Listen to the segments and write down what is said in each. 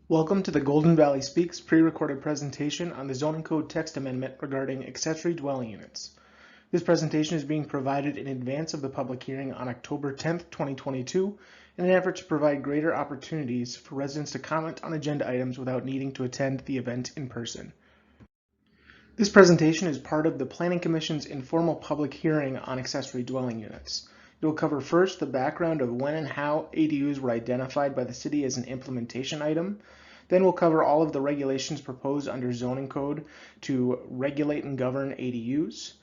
Welcome to the Golden Valley Speaks pre-recorded presentation on the zoning code text amendment regarding accessory dwelling units. This presentation is being provided in advance of the public hearing on October 10th, 2022 in an effort to provide greater opportunities for residents to comment on agenda items without needing to attend the event in person. This presentation is part of the Planning Commission's informal public hearing on accessory dwelling units. It will cover first the background of when and how ADUs were identified by the city as an implementation item. Then we'll cover all of the regulations proposed under zoning code to regulate and govern ADUs.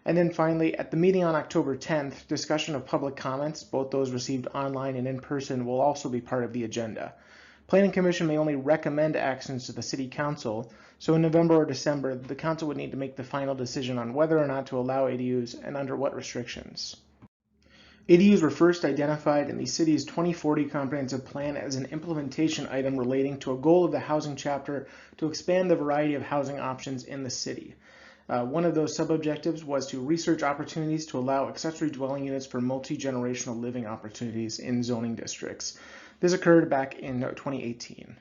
And then finally, at the meeting on October 10th, discussion of public comments, both those received online and in person, will also be part of the agenda. Planning Commission may only recommend actions to the City Council, so in November or December, the Council would need to make the final decision on whether or not to allow ADUs and under what restrictions. ADUs were first identified in the city's 2040 comprehensive plan as an implementation item relating to a goal of the housing chapter to expand the variety of housing options in the city. One of those sub-objectives was to research opportunities to allow accessory dwelling units for multi-generational living opportunities in zoning districts. This occurred back in 2018.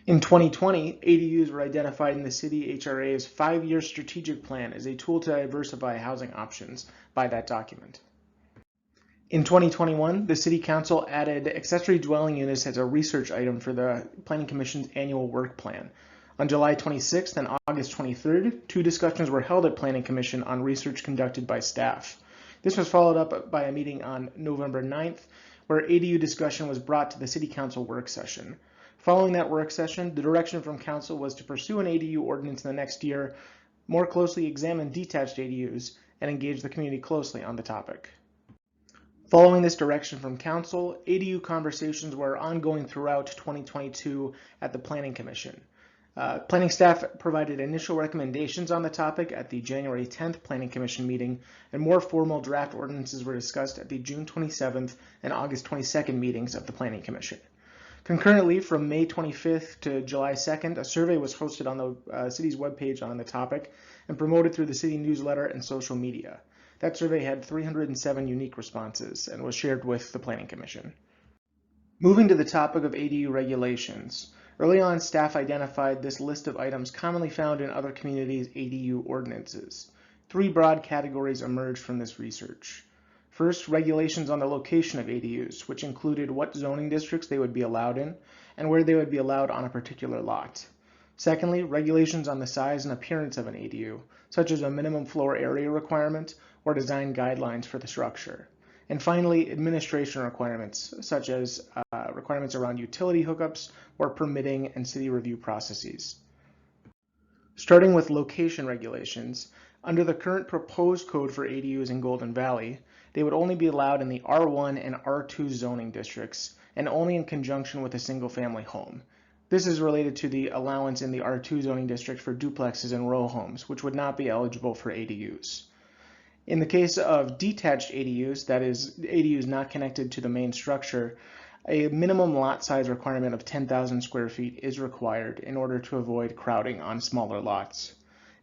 In 2020, ADUs were identified in the city HRA's 5-year strategic plan as a tool to diversify housing options by that document. In 2021, the City Council added accessory dwelling units as a research item for the Planning Commission's annual work plan. On July 26th and August 23rd, 2 discussions were held at Planning Commission on research conducted by staff. This was followed up by a meeting on November 9th, where ADU discussion was brought to the City Council work session. Following that work session, the direction from Council was to pursue an ADU ordinance in the next year, more closely examine detached ADUs, and engage the community closely on the topic. Following this direction from Council, ADU conversations were ongoing throughout 2022 at the Planning Commission. Planning staff provided initial recommendations on the topic at the January 10th Planning Commission meeting, and more formal draft ordinances were discussed at the June 27th and August 22nd meetings of the Planning Commission. Concurrently, from May 25th to July 2nd, a survey was hosted on the city's webpage on the topic and promoted through the city newsletter and social media. That survey had 307 unique responses and was shared with the Planning Commission. Moving to the topic of ADU regulations. Early on, staff identified this list of items commonly found in other communities' ADU ordinances. 3 broad categories emerged from this research. First, regulations on the location of ADUs, which included what zoning districts they would be allowed in and where they would be allowed on a particular lot. Secondly, regulations on the size and appearance of an ADU, such as a minimum floor area requirement or design guidelines for the structure. And finally, administration requirements, such as requirements around utility hookups or permitting and city review processes. Starting with location regulations, under the current proposed code for ADUs in Golden Valley, they would only be allowed in the R1 and R2 zoning districts, and only in conjunction with a single-family home. This is related to the allowance in the R2 zoning district for duplexes and row homes, which would not be eligible for ADUs. In the case of detached ADUs, that is, ADUs not connected to the main structure, a minimum lot size requirement of 10,000 square feet is required in order to avoid crowding on smaller lots.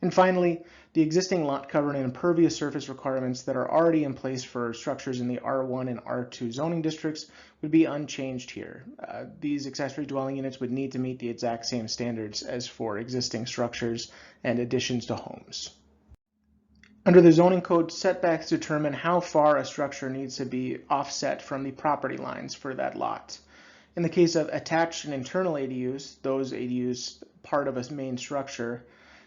And finally, the existing lot cover and impervious surface requirements that are already in place for structures in the R1 and R2 zoning districts would be unchanged here. These accessory dwelling units would need to meet the exact same standards as for existing structures and additions to homes. Under the zoning code, setbacks determine how far a structure needs to be offset from the property lines for that lot. In the case of attached and internal ADUs, those ADUs part of a main structure,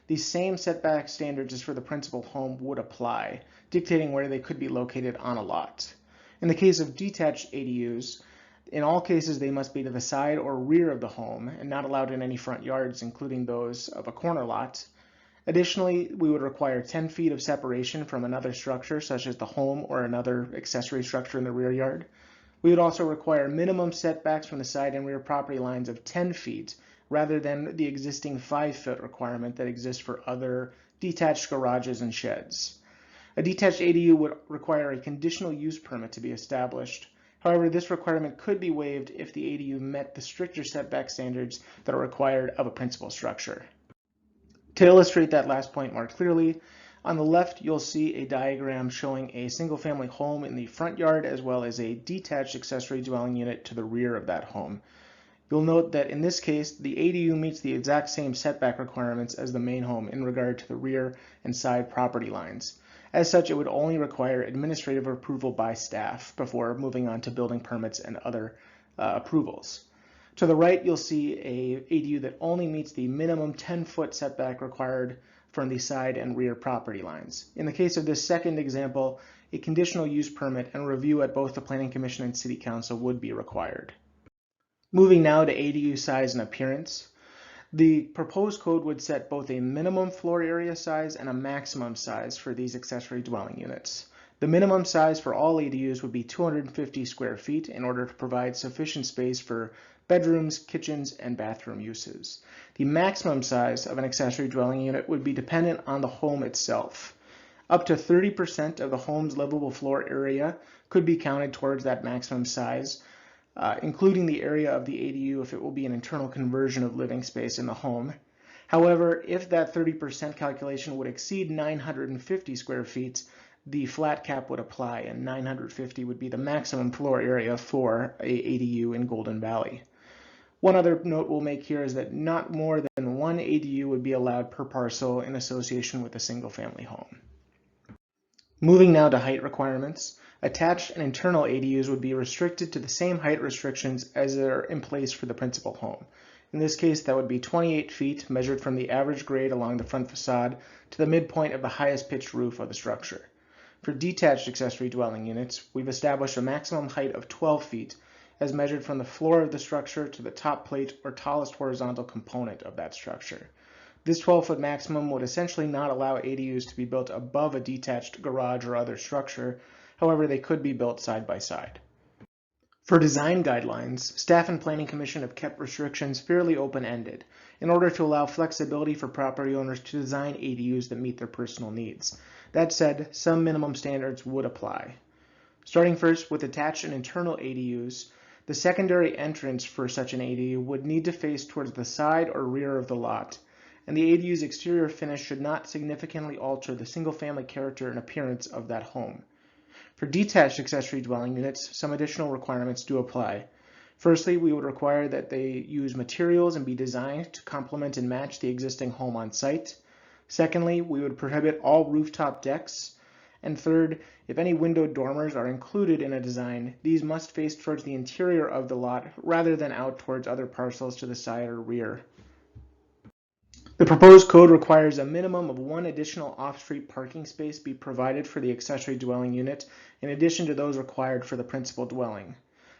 the same setback standards as for the principal home would apply, dictating where they could be located on a lot. In the case of detached ADUs, in all cases they must be to the side or rear of the home and not allowed in any front yards, including those of a corner lot. Additionally, we would require 10 feet of separation from another structure, such as the home or another accessory structure in the rear yard. We would also require minimum setbacks from the side and rear property lines of 10 feet, rather than the existing 5-foot requirement that exists for other detached garages and sheds. A detached ADU would require a conditional use permit to be established. However, this requirement could be waived if the ADU met the stricter setback standards that are required of a principal structure. To illustrate that last point more clearly, on the left you'll see a diagram showing a single-family home in the front yard as well as a detached accessory dwelling unit to the rear of that home. You'll note that in this case, the ADU meets the exact same setback requirements as the main home in regard to the rear and side property lines. As such, it would only require administrative approval by staff before moving on to building permits and other approvals. To the right, you'll see a ADU that only meets the minimum 10-foot setback required from the side and rear property lines. In the case of this second example, a conditional use permit and review at both the Planning Commission and City Council would be required. Moving now to ADU size and appearance. The proposed code would set both a minimum floor area size and a maximum size for these accessory dwelling units. The minimum size for all ADUs would be 250 square feet in order to provide sufficient space for bedrooms, kitchens, and bathroom uses. The maximum size of an accessory dwelling unit would be dependent on the home itself. Up to 30% of the home's livable floor area could be counted towards that maximum size, including the area of the ADU if it will be an internal conversion of living space in the home. However, if that 30% calculation would exceed 950 square feet, the flat cap would apply, and 950 would be the maximum floor area for a ADU in Golden Valley. One other note we'll make here is that not more than one ADU would be allowed per parcel in association with a single-family home. Moving now to height requirements. Attached and internal ADUs would be restricted to the same height restrictions as are in place for the principal home. In this case, that would be 28 feet measured from the average grade along the front facade to the midpoint of the highest pitched roof of the structure. For detached accessory dwelling units, we've established a maximum height of 12 feet as measured from the floor of the structure to the top plate or tallest horizontal component of that structure. This 12-foot maximum would essentially not allow ADUs to be built above a detached garage or other structure. However, they could be built side by side. For design guidelines, staff and Planning Commission have kept restrictions fairly open-ended in order to allow flexibility for property owners to design ADUs that meet their personal needs. That said, some minimum standards would apply. Starting first with attached and internal ADUs, the secondary entrance for such an ADU would need to face towards the side or rear of the lot, and the ADU's exterior finish should not significantly alter the single-family character and appearance of that home. For detached accessory dwelling units, some additional requirements do apply. Firstly, we would require that they use materials and be designed to complement and match the existing home on site. Secondly, we would prohibit all rooftop decks. And third, if any window dormers are included in a design, these must face towards the interior of the lot rather than out towards other parcels to the side or rear. The proposed code requires a minimum of one additional off-street parking space be provided for the accessory dwelling unit, in addition to those required for the principal dwelling.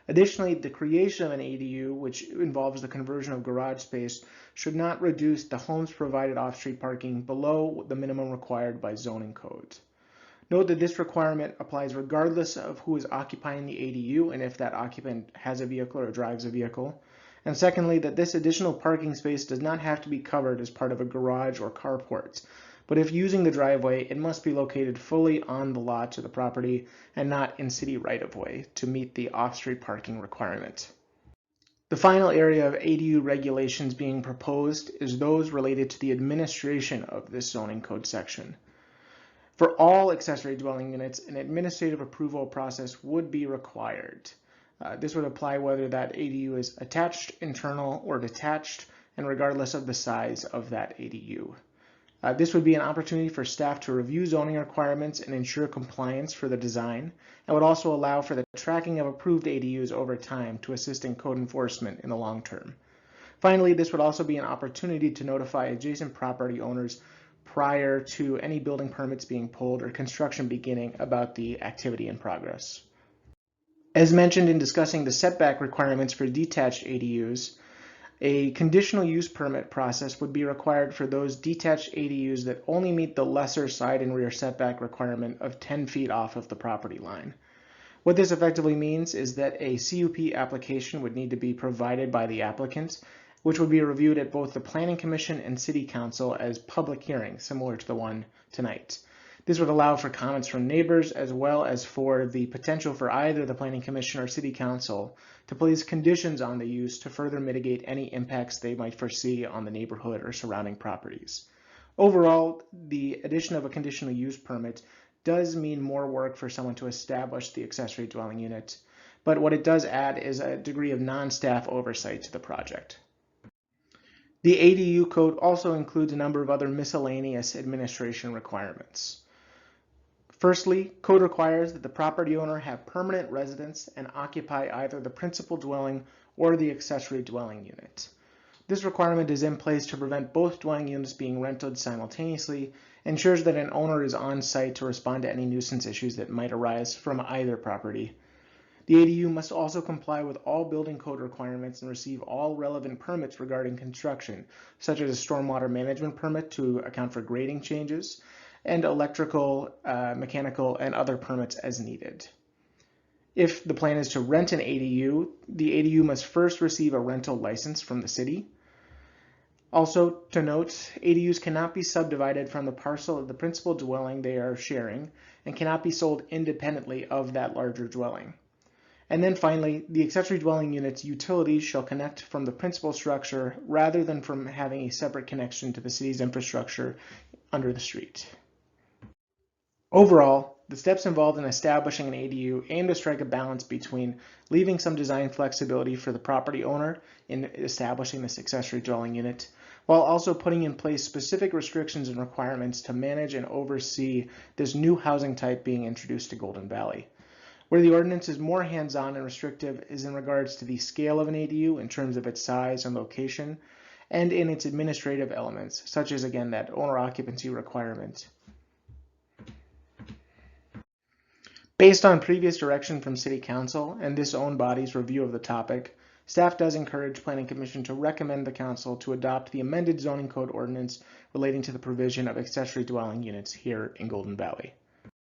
Additionally, the creation of an ADU, which involves the conversion of garage space, should not reduce the home's provided off-street parking below the minimum required by zoning codes. Note that this requirement applies regardless of who is occupying the ADU and if that occupant has a vehicle or drives a vehicle. And secondly, that this additional parking space does not have to be covered as part of a garage or carport, but if using the driveway, it must be located fully on the lot to the property and not in city right-of-way to meet the off-street parking requirement. The final area of ADU regulations being proposed is those related to the administration of this zoning code section. For all accessory dwelling units, an administrative approval process would be required. This would apply whether that ADU is attached, internal, or detached, and regardless of the size of that ADU. This would be an opportunity for staff to review zoning requirements and ensure compliance for the design, and would also allow for the tracking of approved ADUs over time to assist in code enforcement in the long term. Finally, this would also be an opportunity to notify adjacent property owners prior to any building permits being pulled or construction beginning about the activity in progress. As mentioned in discussing the setback requirements for detached ADUs, a conditional use permit process would be required for those detached ADUs that only meet the lesser side and rear setback requirement of 10 feet off of the property line. What this effectively means is that a CUP application would need to be provided by the applicant, which would be reviewed at both the Planning Commission and City Council as public hearings, similar to the one tonight. This would allow for comments from neighbors as well as for the potential for either the Planning Commission or City Council to place conditions on the use to further mitigate any impacts they might foresee on the neighborhood or surrounding properties. Overall, the addition of a conditional use permit does mean more work for someone to establish the accessory dwelling unit, but what it does add is a degree of non-staff oversight to the project. The ADU code also includes a number of other miscellaneous administration requirements. Firstly, code requires that the property owner have permanent residence and occupy either the principal dwelling or the accessory dwelling unit. This requirement is in place to prevent both dwelling units being rented simultaneously, ensures that an owner is on site to respond to any nuisance issues that might arise from either property. The ADU must also comply with all building code requirements and receive all relevant permits regarding construction, such as a stormwater management permit to account for grading changes, and electrical, mechanical, and other permits as needed. If the plan is to rent an ADU, the ADU must first receive a rental license from the city. Also, to note, ADUs cannot be subdivided from the parcel of the principal dwelling they are sharing and cannot be sold independently of that larger dwelling. And then finally, the accessory dwelling unit's utilities shall connect from the principal structure rather than from having a separate connection to the city's infrastructure under the street. Overall, the steps involved in establishing an ADU aim to strike a balance between leaving some design flexibility for the property owner in establishing this accessory dwelling unit, while also putting in place specific restrictions and requirements to manage and oversee this new housing type being introduced to Golden Valley. Where the ordinance is more hands-on and restrictive is in regards to the scale of an ADU in terms of its size and location, and in its administrative elements, such as, again, that owner occupancy requirement. Based on previous direction from City Council and this own body's review of the topic, staff does encourage Planning Commission to recommend the Council to adopt the amended zoning code ordinance relating to the provision of accessory dwelling units here in Golden Valley.